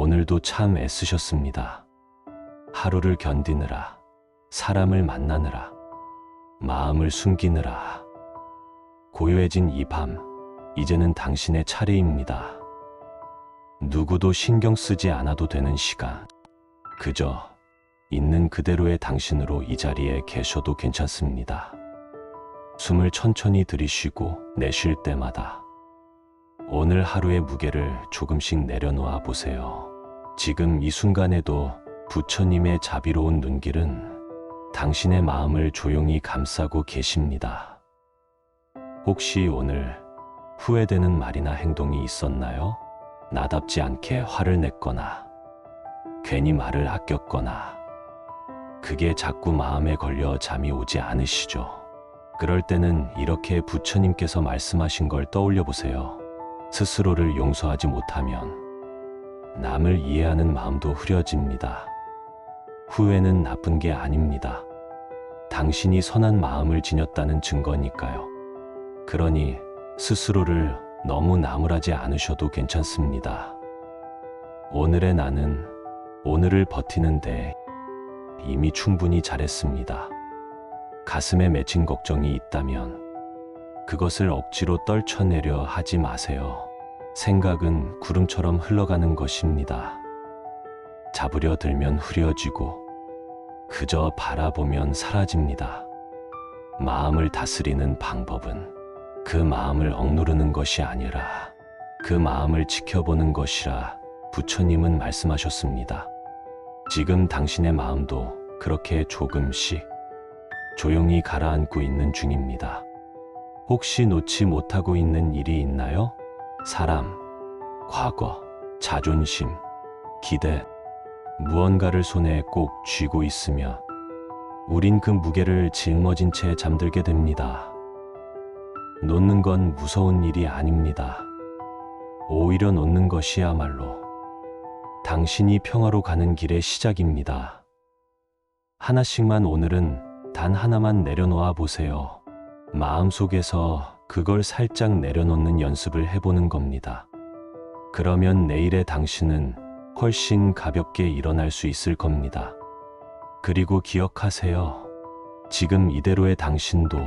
오늘도 참 애쓰셨습니다. 하루를 견디느라, 사람을 만나느라, 마음을 숨기느라. 고요해진 이 밤, 이제는 당신의 차례입니다. 누구도 신경 쓰지 않아도 되는 시간. 그저 있는 그대로의 당신으로 이 자리에 계셔도 괜찮습니다. 숨을 천천히 들이쉬고 내쉴 때마다 오늘 하루의 무게를 조금씩 내려놓아 보세요. 지금 이 순간에도 부처님의 자비로운 눈길은 당신의 마음을 조용히 감싸고 계십니다. 혹시 오늘 후회되는 말이나 행동이 있었나요? 나답지 않게 화를 냈거나, 괜히 말을 아꼈거나, 그게 자꾸 마음에 걸려 잠이 오지 않으시죠? 그럴 때는 이렇게 부처님께서 말씀하신 걸 떠올려 보세요. 스스로를 용서하지 못하면 남을 이해하는 마음도 흐려집니다. 후회는 나쁜 게 아닙니다. 당신이 선한 마음을 지녔다는 증거니까요. 그러니 스스로를 너무 나무라지 않으셔도 괜찮습니다. 오늘의 나는 오늘을 버티는데 이미 충분히 잘했습니다. 가슴에 맺힌 걱정이 있다면 그것을 억지로 떨쳐내려 하지 마세요. 생각은 구름처럼 흘러가는 것입니다. 잡으려 들면 흐려지고 그저 바라보면 사라집니다. 마음을 다스리는 방법은 그 마음을 억누르는 것이 아니라 그 마음을 지켜보는 것이라 부처님은 말씀하셨습니다. 지금 당신의 마음도 그렇게 조금씩 조용히 가라앉고 있는 중입니다. 혹시 놓지 못하고 있는 일이 있나요? 사람, 과거, 자존심, 기대, 무언가를 손에 꼭 쥐고 있으며 우린 그 무게를 짊어진 채 잠들게 됩니다. 놓는 건 무서운 일이 아닙니다. 오히려 놓는 것이야말로 당신이 평화로 가는 길의 시작입니다. 하나씩만 오늘은 단 하나만 내려놓아 보세요. 마음속에서 그걸 살짝 내려놓는 연습을 해보는 겁니다. 그러면 내일의 당신은 훨씬 가볍게 일어날 수 있을 겁니다. 그리고 기억하세요. 지금 이대로의 당신도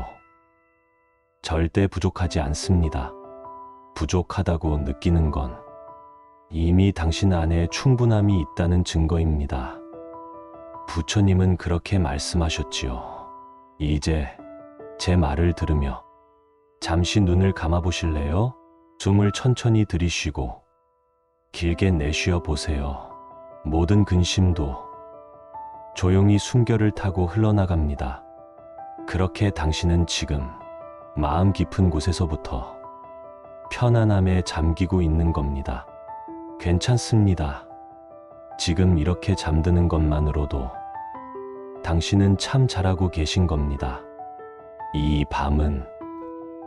절대 부족하지 않습니다. 부족하다고 느끼는 건 이미 당신 안에 충분함이 있다는 증거입니다. 부처님은 그렇게 말씀하셨지요. 이제 제 말을 들으며 잠시 눈을 감아 보실래요? 숨을 천천히 들이쉬고 길게 내쉬어 보세요. 모든 근심도 조용히 숨결을 타고 흘러나갑니다. 그렇게 당신은 지금 마음 깊은 곳에서부터 편안함에 잠기고 있는 겁니다. 괜찮습니다. 지금 이렇게 잠드는 것만으로도 당신은 참 잘하고 계신 겁니다. 이 밤은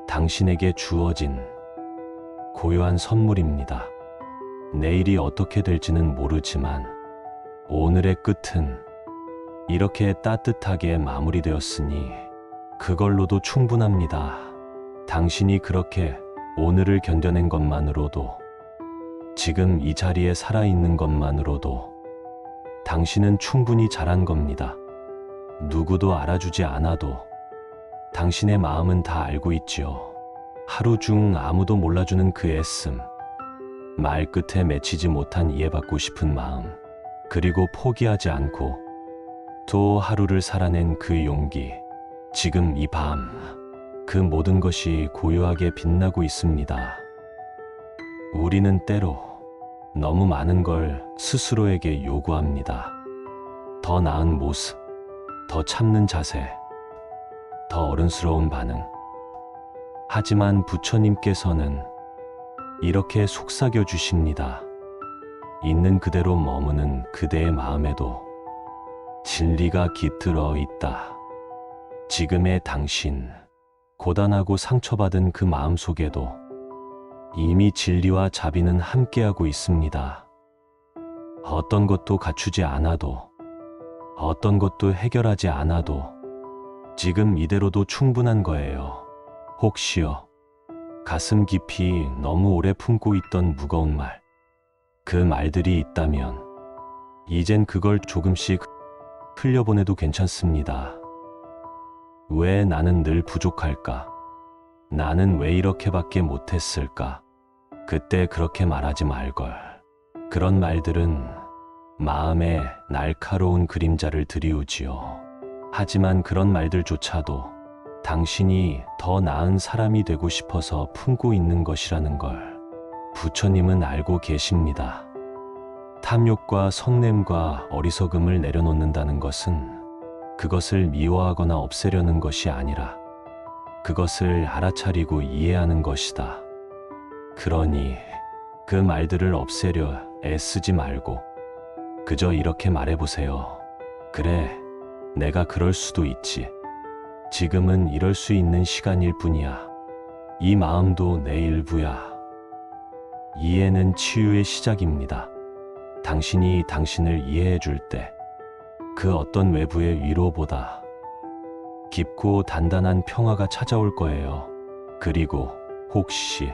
당신에게 주어진 고요한 선물입니다. 내일이 어떻게 될지는 모르지만 오늘의 끝은 이렇게 따뜻하게 마무리되었으니 그걸로도 충분합니다. 당신이 그렇게 오늘을 견뎌낸 것만으로도, 지금 이 자리에 살아있는 것만으로도 당신은 충분히 잘한 겁니다. 누구도 알아주지 않아도 당신의 마음은 다 알고 있지요. 하루 중 아무도 몰라주는 그 애씀, 말 끝에 맺히지 못한 이해받고 싶은 마음, 그리고 포기하지 않고 또 하루를 살아낸 그 용기. 지금 이 밤, 그 모든 것이 고요하게 빛나고 있습니다. 우리는 때로 너무 많은 걸 스스로에게 요구합니다. 더 나은 모습, 더 참는 자세, 더 어른스러운 반응. 하지만 부처님께서는 이렇게 속삭여 주십니다. 있는 그대로 머무는 그대의 마음에도 진리가 깃들어 있다. 지금의 당신, 고단하고 상처받은 그 마음 속에도 이미 진리와 자비는 함께하고 있습니다. 어떤 것도 갖추지 않아도, 어떤 것도 해결하지 않아도 지금 이대로도 충분한 거예요. 혹시요, 가슴 깊이 너무 오래 품고 있던 무거운 말, 그 말들이 있다면 이젠 그걸 조금씩 흘려보내도 괜찮습니다. 왜 나는 늘 부족할까? 나는 왜 이렇게밖에 못했을까? 그때 그렇게 말하지 말걸. 그런 말들은 마음에 날카로운 그림자를 드리우지요. 하지만 그런 말들조차도 당신이 더 나은 사람이 되고 싶어서 품고 있는 것이라는 걸 부처님은 알고 계십니다. 탐욕과 성냄과 어리석음을 내려놓는다는 것은 그것을 미워하거나 없애려는 것이 아니라 그것을 알아차리고 이해하는 것이다. 그러니 그 말들을 없애려 애쓰지 말고 그저 이렇게 말해보세요. 그래, 내가 그럴 수도 있지. 지금은 이럴 수 있는 시간일 뿐이야. 이 마음도 내 일부야. 이해는 치유의 시작입니다. 당신이 당신을 이해해 줄 때 그 어떤 외부의 위로보다 깊고 단단한 평화가 찾아올 거예요. 그리고 혹시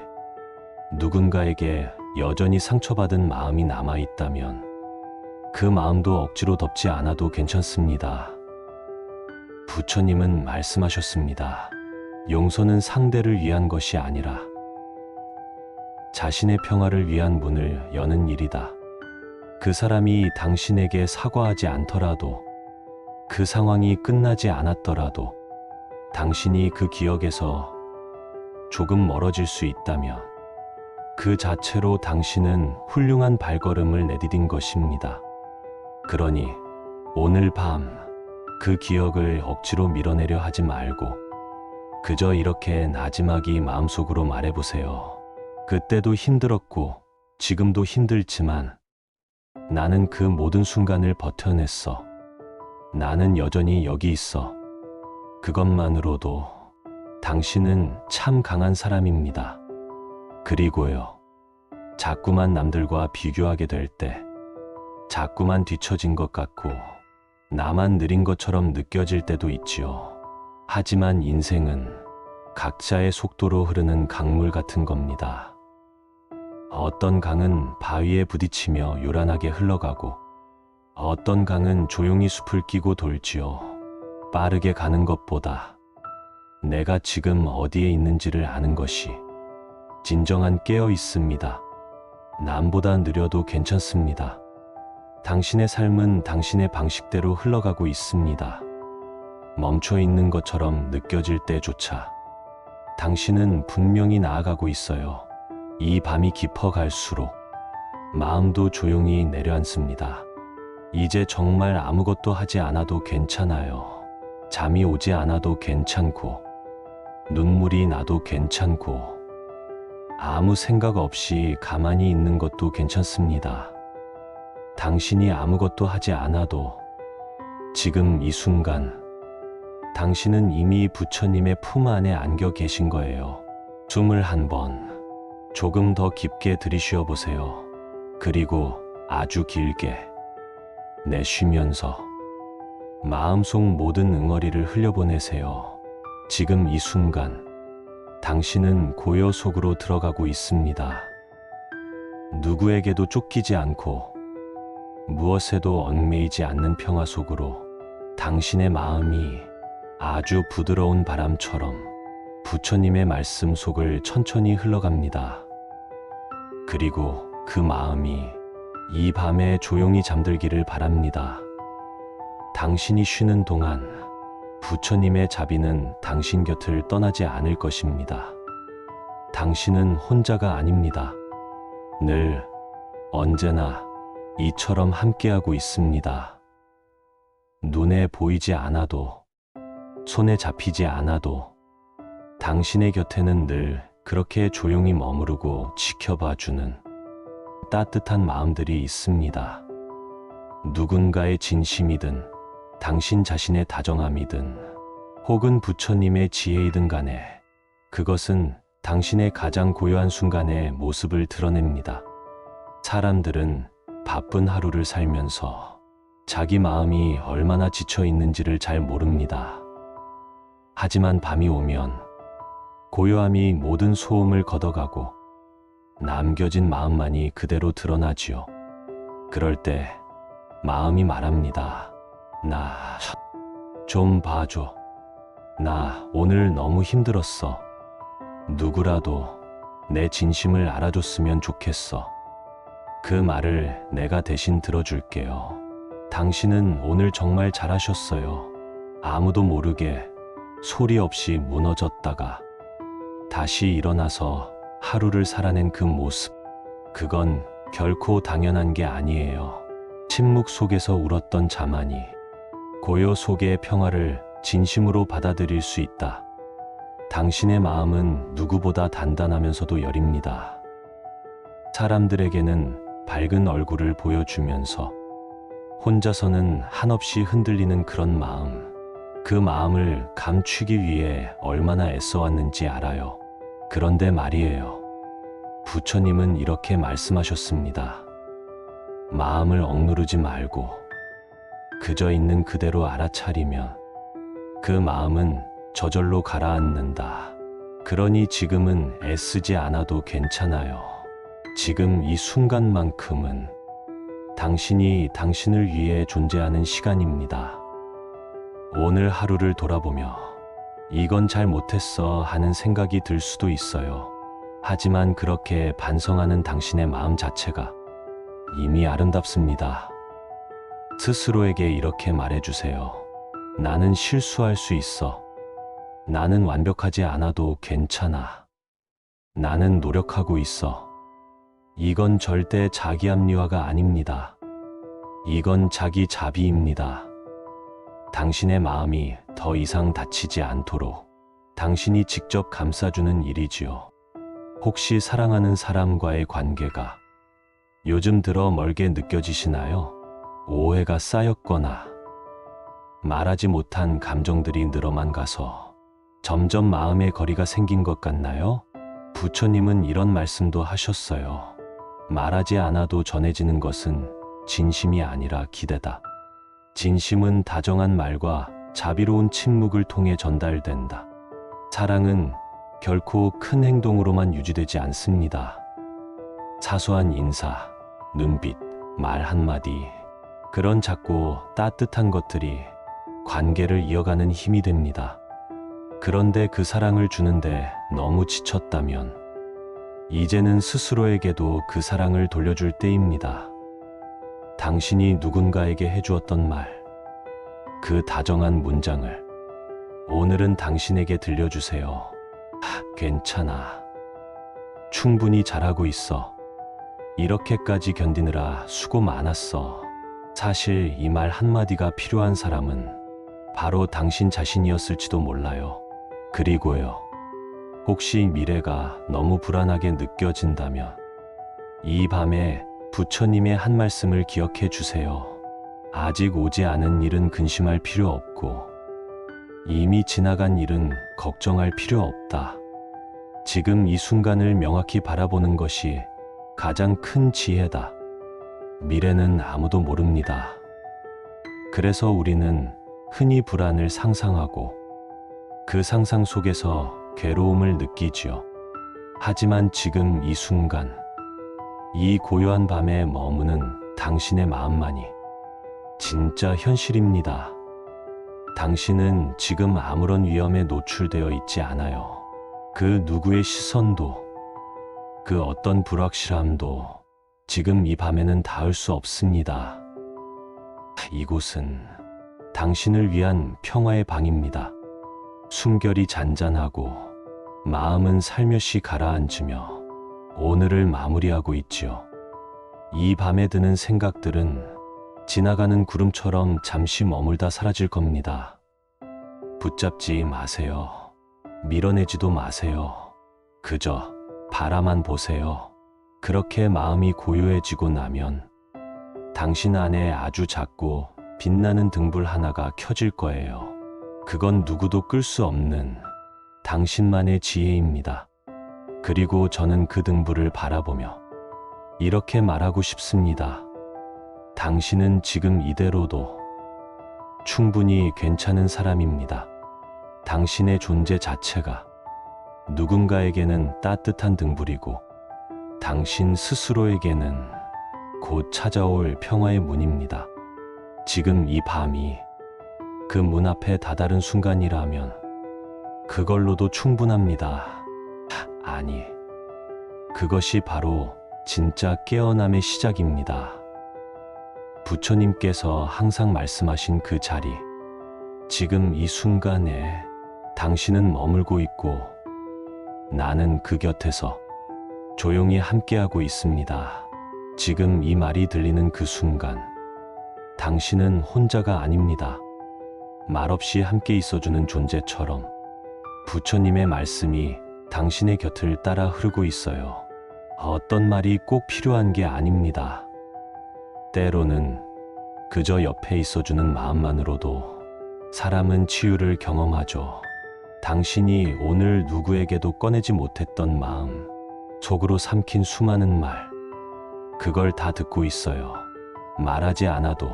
누군가에게 여전히 상처받은 마음이 남아있다면 그 마음도 억지로 덮지 않아도 괜찮습니다. 부처님은 말씀하셨습니다. 용서는 상대를 위한 것이 아니라 자신의 평화를 위한 문을 여는 일이다. 그 사람이 당신에게 사과하지 않더라도, 그 상황이 끝나지 않았더라도 당신이 그 기억에서 조금 멀어질 수 있다면 그 자체로 당신은 훌륭한 발걸음을 내디딘 것입니다. 그러니 오늘 밤 그 기억을 억지로 밀어내려 하지 말고 그저 이렇게 나지막이 마음속으로 말해보세요. 그때도 힘들었고 지금도 힘들지만 나는 그 모든 순간을 버텨냈어. 나는 여전히 여기 있어. 그것만으로도 당신은 참 강한 사람입니다. 그리고요, 자꾸만 남들과 비교하게 될 때 자꾸만 뒤처진 것 같고 나만 느린 것처럼 느껴질 때도 있지요. 하지만 인생은 각자의 속도로 흐르는 강물 같은 겁니다. 어떤 강은 바위에 부딪히며 요란하게 흘러가고 어떤 강은 조용히 숲을 끼고 돌지요. 빠르게 가는 것보다 내가 지금 어디에 있는지를 아는 것이 진정한 깨어 있습니다. 남보다 느려도 괜찮습니다. 당신의 삶은 당신의 방식대로 흘러가고 있습니다. 멈춰 있는 것처럼 느껴질 때조차 당신은 분명히 나아가고 있어요. 이 밤이 깊어갈수록 마음도 조용히 내려앉습니다. 이제 정말 아무것도 하지 않아도 괜찮아요. 잠이 오지 않아도 괜찮고 눈물이 나도 괜찮고 아무 생각 없이 가만히 있는 것도 괜찮습니다. 당신이 아무것도 하지 않아도 지금 이 순간 당신은 이미 부처님의 품 안에 안겨 계신 거예요. 숨을 한번 조금 더 깊게 들이쉬어 보세요. 그리고 아주 길게 내쉬면서 마음속 모든 응어리를 흘려보내세요. 지금 이 순간 당신은 고요 속으로 들어가고 있습니다. 누구에게도 쫓기지 않고 무엇에도 얽매이지 않는 평화 속으로 당신의 마음이 아주 부드러운 바람처럼 부처님의 말씀 속을 천천히 흘러갑니다. 그리고 그 마음이 이 밤에 조용히 잠들기를 바랍니다. 당신이 쉬는 동안 부처님의 자비는 당신 곁을 떠나지 않을 것입니다. 당신은 혼자가 아닙니다. 늘, 언제나 이처럼 함께하고 있습니다. 눈에 보이지 않아도, 손에 잡히지 않아도 당신의 곁에는 늘 그렇게 조용히 머무르고 지켜봐주는 따뜻한 마음들이 있습니다. 누군가의 진심이든 당신 자신의 다정함이든 혹은 부처님의 지혜이든 간에 그것은 당신의 가장 고요한 순간의 모습을 드러냅니다. 사람들은 바쁜 하루를 살면서 자기 마음이 얼마나 지쳐 있는지를 잘 모릅니다. 하지만 밤이 오면 고요함이 모든 소음을 걷어가고 남겨진 마음만이 그대로 드러나지요. 그럴 때 마음이 말합니다. 나 좀 봐줘. 나 오늘 너무 힘들었어. 누구라도 내 진심을 알아줬으면 좋겠어. 그 말을 내가 대신 들어줄게요. 당신은 오늘 정말 잘하셨어요. 아무도 모르게 소리 없이 무너졌다가 다시 일어나서 하루를 살아낸 그 모습. 그건 결코 당연한 게 아니에요. 침묵 속에서 울었던 자만이 고요 속의 평화를 진심으로 받아들일 수 있다. 당신의 마음은 누구보다 단단하면서도 여립니다. 사람들에게는 밝은 얼굴을 보여주면서 혼자서는 한없이 흔들리는 그런 마음. 그 마음을 감추기 위해 얼마나 애써왔는지 알아요. 그런데 말이에요. 부처님은 이렇게 말씀하셨습니다. 마음을 억누르지 말고 그저 있는 그대로 알아차리면 그 마음은 저절로 가라앉는다. 그러니 지금은 애쓰지 않아도 괜찮아요. 지금 이 순간만큼은 당신이 당신을 위해 존재하는 시간입니다. 오늘 하루를 돌아보며 이건 잘 못했어 하는 생각이 들 수도 있어요. 하지만 그렇게 반성하는 당신의 마음 자체가 이미 아름답습니다. 스스로에게 이렇게 말해주세요. 나는 실수할 수 있어. 나는 완벽하지 않아도 괜찮아. 나는 노력하고 있어. 이건 절대 자기 합리화가 아닙니다. 이건 자기 자비입니다. 당신의 마음이 더 이상 다치지 않도록 당신이 직접 감싸주는 일이지요. 혹시 사랑하는 사람과의 관계가 요즘 들어 멀게 느껴지시나요? 오해가 쌓였거나 말하지 못한 감정들이 늘어만 가서 점점 마음의 거리가 생긴 것 같나요? 부처님은 이런 말씀도 하셨어요. 말하지 않아도 전해지는 것은 진심이 아니라 기대다. 진심은 다정한 말과 자비로운 침묵을 통해 전달된다. 사랑은 결코 큰 행동으로만 유지되지 않습니다. 사소한 인사, 눈빛, 말 한마디, 그런 작고 따뜻한 것들이 관계를 이어가는 힘이 됩니다. 그런데 그 사랑을 주는데 너무 지쳤다면 이제는 스스로에게도 그 사랑을 돌려줄 때입니다. 당신이 누군가에게 해주었던 말, 그 다정한 문장을 오늘은 당신에게 들려주세요. 괜찮아. 충분히 잘하고 있어. 이렇게까지 견디느라 수고 많았어. 사실 이 말 한마디가 필요한 사람은 바로 당신 자신이었을지도 몰라요. 그리고요, 혹시 미래가 너무 불안하게 느껴진다면 이 밤에 부처님의 한 말씀을 기억해 주세요. 아직 오지 않은 일은 근심할 필요 없고 이미 지나간 일은 걱정할 필요 없다. 지금 이 순간을 명확히 바라보는 것이 가장 큰 지혜다. 미래는 아무도 모릅니다. 그래서 우리는 흔히 불안을 상상하고 그 상상 속에서 괴로움을 느끼지요. 하지만 지금 이 순간, 이 고요한 밤에 머무는 당신의 마음만이 진짜 현실입니다. 당신은 지금 아무런 위험에 노출되어 있지 않아요. 그 누구의 시선도, 그 어떤 불확실함도 지금 이 밤에는 닿을 수 없습니다. 이곳은 당신을 위한 평화의 방입니다. 숨결이 잔잔하고 마음은 살며시 가라앉으며 오늘을 마무리하고 있지요. 이 밤에 드는 생각들은 지나가는 구름처럼 잠시 머물다 사라질 겁니다. 붙잡지 마세요. 밀어내지도 마세요. 그저 바라만 보세요. 그렇게 마음이 고요해지고 나면 당신 안에 아주 작고 빛나는 등불 하나가 켜질 거예요. 그건 누구도 끌 수 없는 당신만의 지혜입니다. 그리고 저는 그 등불을 바라보며 이렇게 말하고 싶습니다. 당신은 지금 이대로도 충분히 괜찮은 사람입니다. 당신의 존재 자체가 누군가에게는 따뜻한 등불이고 당신 스스로에게는 곧 찾아올 평화의 문입니다. 지금 이 밤이 그 문 앞에 다다른 순간이라면 그걸로도 충분합니다. 아니, 그것이 바로 진짜 깨어남의 시작입니다. 부처님께서 항상 말씀하신 그 자리, 지금 이 순간에 당신은 머물고 있고 나는 그 곁에서 조용히 함께하고 있습니다. 지금 이 말이 들리는 그 순간, 당신은 혼자가 아닙니다. 말없이 함께 있어주는 존재처럼 부처님의 말씀이 당신의 곁을 따라 흐르고 있어요. 어떤 말이 꼭 필요한 게 아닙니다. 때로는 그저 옆에 있어주는 마음만으로도 사람은 치유를 경험하죠. 당신이 오늘 누구에게도 꺼내지 못했던 마음, 속으로 삼킨 수많은 말, 그걸 다 듣고 있어요. 말하지 않아도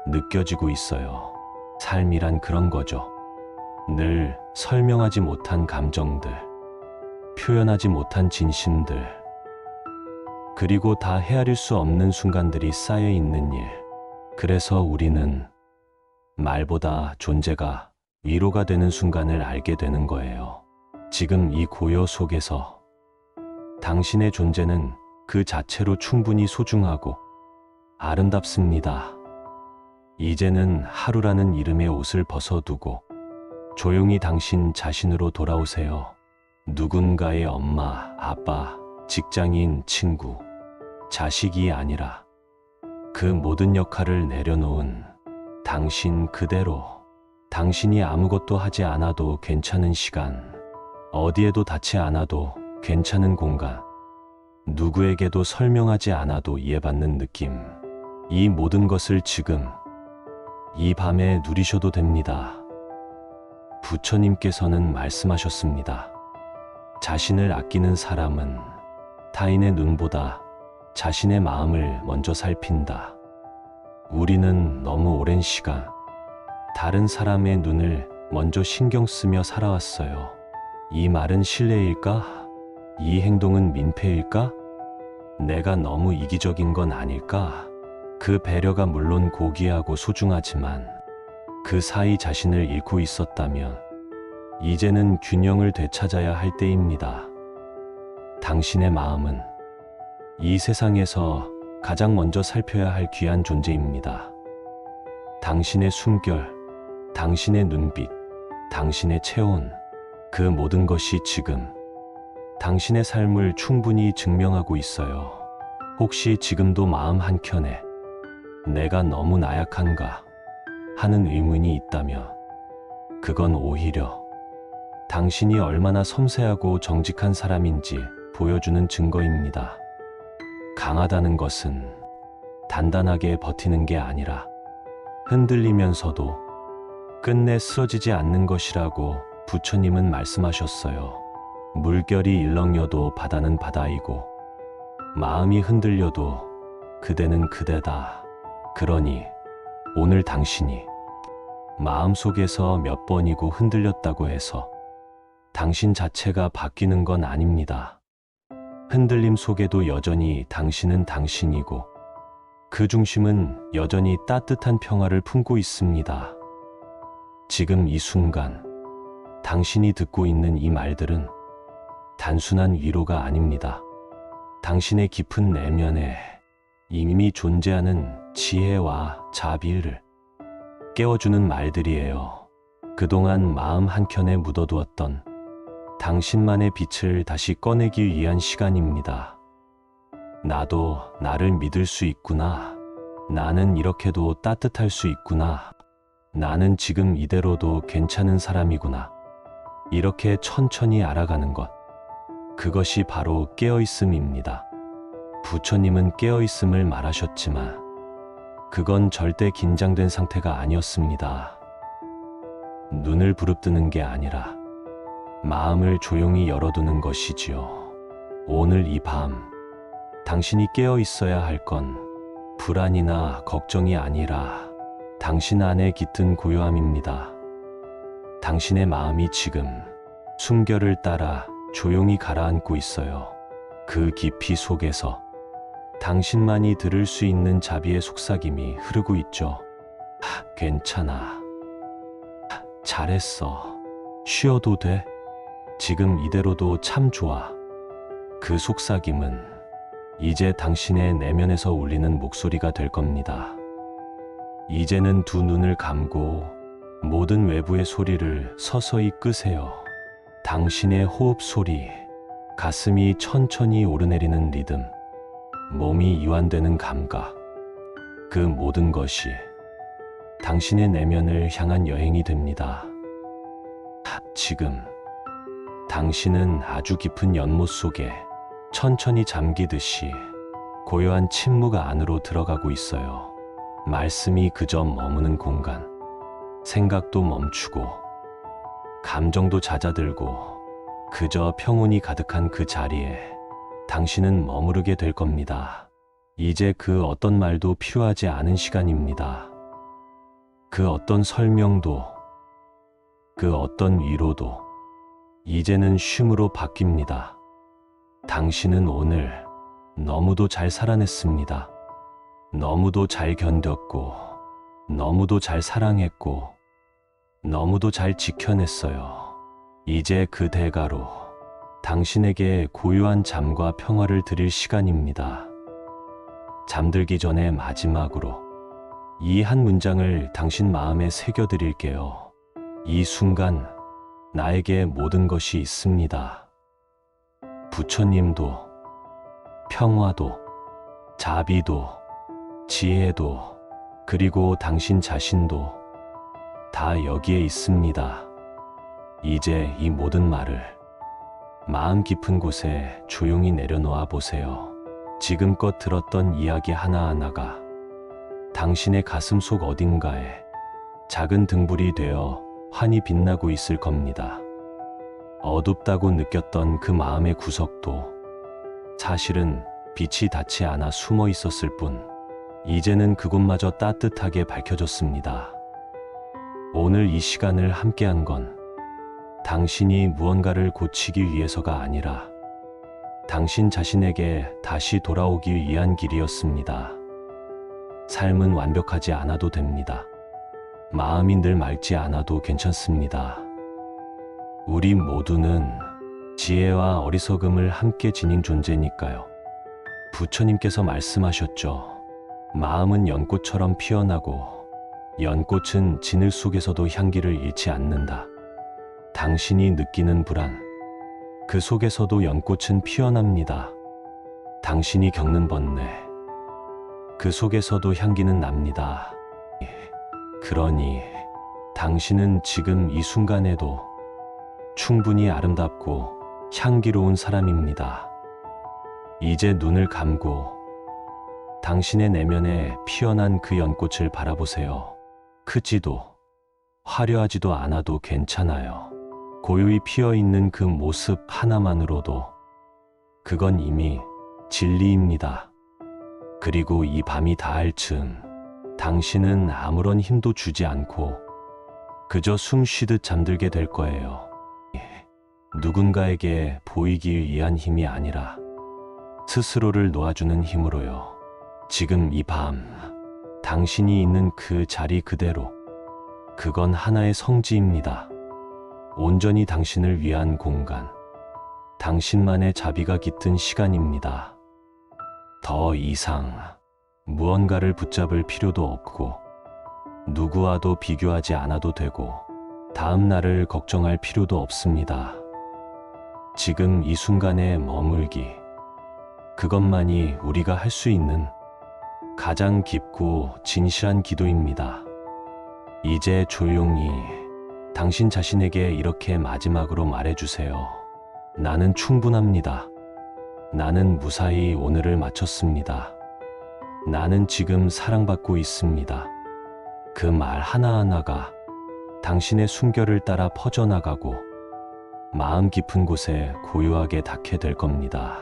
느껴지고 있어요. 삶이란 그런 거죠. 늘 설명하지 못한 감정들, 표현하지 못한 진심들, 그리고 다 헤아릴 수 없는 순간들이 쌓여 있는 일. 그래서 우리는 말보다 존재가 위로가 되는 순간을 알게 되는 거예요. 지금 이 고요 속에서 당신의 존재는 그 자체로 충분히 소중하고 아름답습니다. 이제는 하루라는 이름의 옷을 벗어두고 조용히 당신 자신으로 돌아오세요. 누군가의 엄마, 아빠, 직장인, 친구, 자식이 아니라 그 모든 역할을 내려놓은 당신 그대로, 당신이 아무것도 하지 않아도 괜찮은 시간, 어디에도 닿지 않아도 괜찮은 공간, 누구에게도 설명하지 않아도 이해받는 느낌, 이 모든 것을 지금 이 밤에 누리셔도 됩니다. 부처님께서는 말씀하셨습니다. 자신을 아끼는 사람은 타인의 눈보다 자신의 마음을 먼저 살핀다. 우리는 너무 오랜 시간 다른 사람의 눈을 먼저 신경 쓰며 살아왔어요. 이 말은 신뢰일까? 이 행동은 민폐일까? 내가 너무 이기적인 건 아닐까? 그 배려가 물론 고귀하고 소중하지만 그 사이 자신을 잃고 있었다면 이제는 균형을 되찾아야 할 때입니다. 당신의 마음은 이 세상에서 가장 먼저 살펴야 할 귀한 존재입니다. 당신의 숨결, 당신의 눈빛, 당신의 체온, 그 모든 것이 지금 당신의 삶을 충분히 증명하고 있어요. 혹시 지금도 마음 한켠에 내가 너무 나약한가 하는 의문이 있다면 그건 오히려 당신이 얼마나 섬세하고 정직한 사람인지 보여주는 증거입니다. 강하다는 것은 단단하게 버티는 게 아니라 흔들리면서도 끝내 쓰러지지 않는 것이라고 부처님은 말씀하셨어요. 물결이 일렁여도 바다는 바다이고 마음이 흔들려도 그대는 그대다. 그러니 오늘 당신이 마음속에서 몇 번이고 흔들렸다고 해서 당신 자체가 바뀌는 건 아닙니다. 흔들림 속에도 여전히 당신은 당신이고 그 중심은 여전히 따뜻한 평화를 품고 있습니다. 지금 이 순간 당신이 듣고 있는 이 말들은 단순한 위로가 아닙니다. 당신의 깊은 내면에 이미 존재하는 지혜와 자비를 깨워주는 말들이에요. 그동안 마음 한켠에 묻어두었던 당신만의 빛을 다시 꺼내기 위한 시간입니다. 나도 나를 믿을 수 있구나. 나는 이렇게도 따뜻할 수 있구나. 나는 지금 이대로도 괜찮은 사람이구나. 이렇게 천천히 알아가는 것. 그것이 바로 깨어있음입니다. 부처님은 깨어있음을 말하셨지만 그건 절대 긴장된 상태가 아니었습니다. 눈을 부릅뜨는 게 아니라 마음을 조용히 열어두는 것이지요. 오늘 이 밤 당신이 깨어 있어야 할 건 불안이나 걱정이 아니라 당신 안에 깃든 고요함입니다. 당신의 마음이 지금 숨결을 따라 조용히 가라앉고 있어요. 그 깊이 속에서 당신만이 들을 수 있는 자비의 속삭임이 흐르고 있죠. 괜찮아. 잘했어. 쉬어도 돼. 지금 이대로도 참 좋아. 그 속삭임은 이제 당신의 내면에서 울리는 목소리가 될 겁니다. 이제는 두 눈을 감고 모든 외부의 소리를 서서히 끄세요. 당신의 호흡 소리, 가슴이 천천히 오르내리는 리듬, 몸이 이완되는 감각, 그 모든 것이 당신의 내면을 향한 여행이 됩니다. 지금 당신은 아주 깊은 연못 속에 천천히 잠기듯이 고요한 침묵 안으로 들어가고 있어요. 말씀이 그저 머무는 공간, 생각도 멈추고 감정도 잦아들고 그저 평온이 가득한 그 자리에 당신은 머무르게 될 겁니다. 이제 그 어떤 말도 필요하지 않은 시간입니다. 그 어떤 설명도, 그 어떤 위로도 이제는 쉼으로 바뀝니다. 당신은 오늘 너무도 잘 살아냈습니다. 너무도 잘 견뎠고, 너무도 잘 사랑했고, 너무도 잘 지켜냈어요. 이제 그 대가로 당신에게 고요한 잠과 평화를 드릴 시간입니다. 잠들기 전에 마지막으로 이 한 문장을 당신 마음에 새겨드릴게요. 이 순간 나에게 모든 것이 있습니다. 부처님도, 평화도, 자비도, 지혜도, 그리고 당신 자신도 다 여기에 있습니다. 이제 이 모든 말을 마음 깊은 곳에 조용히 내려놓아 보세요. 지금껏 들었던 이야기 하나하나가 당신의 가슴 속 어딘가에 작은 등불이 되어 환히 빛나고 있을 겁니다. 어둡다고 느꼈던 그 마음의 구석도 사실은 빛이 닿지 않아 숨어 있었을 뿐, 이제는 그곳마저 따뜻하게 밝혀졌습니다. 오늘 이 시간을 함께한 건 당신이 무언가를 고치기 위해서가 아니라 당신 자신에게 다시 돌아오기 위한 길이었습니다. 삶은 완벽하지 않아도 됩니다. 마음이 늘 맑지 않아도 괜찮습니다. 우리 모두는 지혜와 어리석음을 함께 지닌 존재니까요. 부처님께서 말씀하셨죠. 마음은 연꽃처럼 피어나고 연꽃은 진흙 속에서도 향기를 잃지 않는다. 당신이 느끼는 불안, 그 속에서도 연꽃은 피어납니다. 당신이 겪는 번뇌, 그 속에서도 향기는 납니다. 그러니 당신은 지금 이 순간에도 충분히 아름답고 향기로운 사람입니다. 이제 눈을 감고 당신의 내면에 피어난 그 연꽃을 바라보세요. 크지도 화려하지도 않아도 괜찮아요. 고요히 피어있는 그 모습 하나만으로도 그건 이미 진리입니다. 그리고 이 밤이 닿을 즈음 당신은 아무런 힘도 주지 않고 그저 숨 쉬듯 잠들게 될 거예요. 누군가에게 보이기 위한 힘이 아니라 스스로를 놓아주는 힘으로요. 지금 이 밤 당신이 있는 그 자리 그대로, 그건 하나의 성지입니다. 온전히 당신을 위한 공간, 당신만의 자비가 깃든 시간입니다. 더 이상 무언가를 붙잡을 필요도 없고 누구와도 비교하지 않아도 되고 다음 날을 걱정할 필요도 없습니다. 지금 이 순간에 머물기, 그것만이 우리가 할 수 있는 가장 깊고 진실한 기도입니다. 이제 조용히 당신 자신에게 이렇게 마지막으로 말해주세요. 나는 충분합니다. 나는 무사히 오늘을 마쳤습니다. 나는 지금 사랑받고 있습니다. 그 말 하나하나가 당신의 숨결을 따라 퍼져나가고 마음 깊은 곳에 고요하게 닿게 될 겁니다.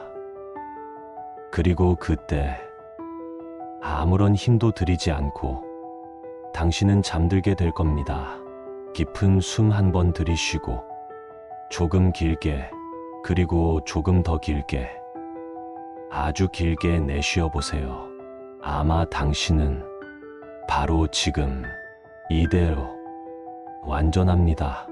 그리고 그때 아무런 힘도 들이지 않고 당신은 잠들게 될 겁니다. 깊은 숨 한 번 들이쉬고 조금 길게, 그리고 조금 더 길게 아주 길게 내쉬어 보세요. 아마 당신은 바로 지금 이대로 완전합니다.